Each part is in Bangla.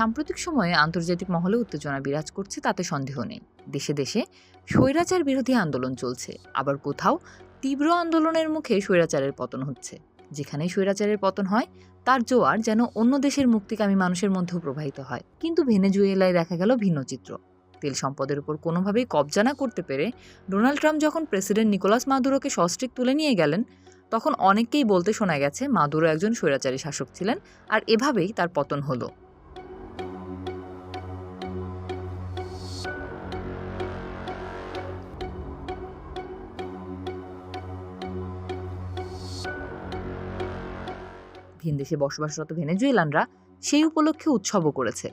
সাম্প্রতিক সময়ে আন্তর্জাতিক মহলে উত্তেজনা বিরাজ করছে, তাতে সন্দেহ নেই। দেশে দেশে স্বৈরাচার বিরোধী আন্দোলন চলছে, আবার কোথাও তীব্র আন্দোলনের মুখে স্বৈরাচারের পতন হচ্ছে। যেখানেই স্বৈরাচারের পতন হয়, তার জোয়ার যেন অন্য দেশের মুক্তিকামী মানুষের মধ্যেও প্রবাহিত হয়। কিন্তু ভেনেজুয়েলায় দেখা গেল ভিন্ন চিত্র। তেল সম্পদের উপর কোনোভাবেই কবজা না করতে পেরে ডোনাল্ড ট্রাম্প যখন প্রেসিডেন্ট নিকোলাস মাদুরোকে সস্ত্রীক তুলে নিয়ে গেলেন, তখন অনেককেই বলতে শোনা গেছে মাদুরো একজন স্বৈরাচারী শাসক ছিলেন, আর এভাবেই তার পতন হলো। ভিনদেশে বসবাসরত ভেনেজুয়েলানরা সেই উপলক্ষে উৎসবও করেছে।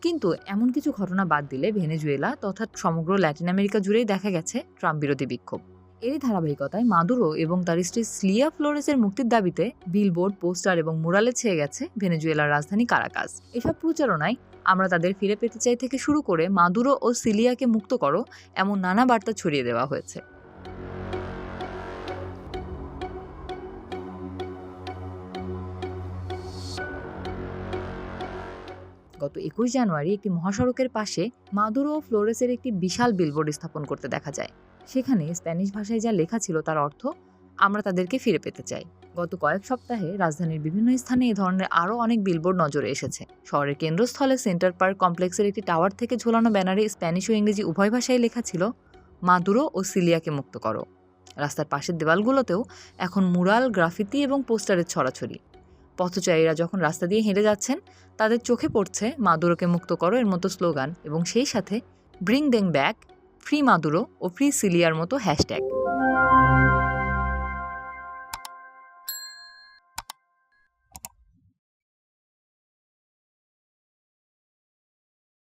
কিন্তু এমন কিছু ঘটনা বাদ দিলে ভেনেজুয়েলা তথা সমগ্র ল্যাটিন আমেরিকা জুড়েই দেখা গেছে ট্রাম্প বিরোধী বিক্ষোভ। এরই ধারাবাহিকতায় মাদুরো এবং তার স্ত্রী সিলিয়া ফ্লোরেসের মুক্তির দাবিতে বিলবোর্ড, পোস্টার এবং মুরালে ছেয়ে গেছে ভেনেজুয়েলার রাজধানী কারাকাস। এসব প্রচারণায় আমরা তাদের ফিরে পেতে চাই থেকে শুরু করে মাদুরো ও সিলিয়াকে মুক্ত করো এমন নানা বার্তা ছড়িয়ে দেওয়া হয়েছে। গত ২১ জানুয়ারি একটি মহাসড়কের পাশে মাদুরো ও ফ্লোরেসের একটি বিশাল বিলবোর্ড স্থাপন করতে দেখা যায়। সেখানে স্প্যানিশ ভাষায় যা লেখা ছিল তার অর্থ, আমরা তাদেরকে ফিরে পেতে চাই। গত কয়েক সপ্তাহে রাজধানীর বিভিন্ন স্থানে এ ধরনের আরও অনেক বিলবোর্ড নজরে এসেছে। শহরের কেন্দ্রস্থলে সেন্টার পার্ক কমপ্লেক্সের একটি টাওয়ার থেকে ঝোলানো ব্যানারে স্প্যানিশ ও ইংরেজি উভয় ভাষায় লেখা ছিল, মাদুরো ও সিলিয়াকে মুক্ত করো। রাস্তার পাশের দেওয়ালগুলোতেও এখন মুরাল, গ্রাফিতি এবং পোস্টারের ছড়াছড়ি। পথচারীরা যখন রাস্তা দিয়ে হেঁটে যাচ্ছেন, তাদের চোখে পড়ছে মাদুরোকে মুক্ত করো এর মতো স্লোগান এবং সেই সাথে bring them back, free Maduro ও ফ্রি সিলিয়ার মতো হ্যাশট্যাগ।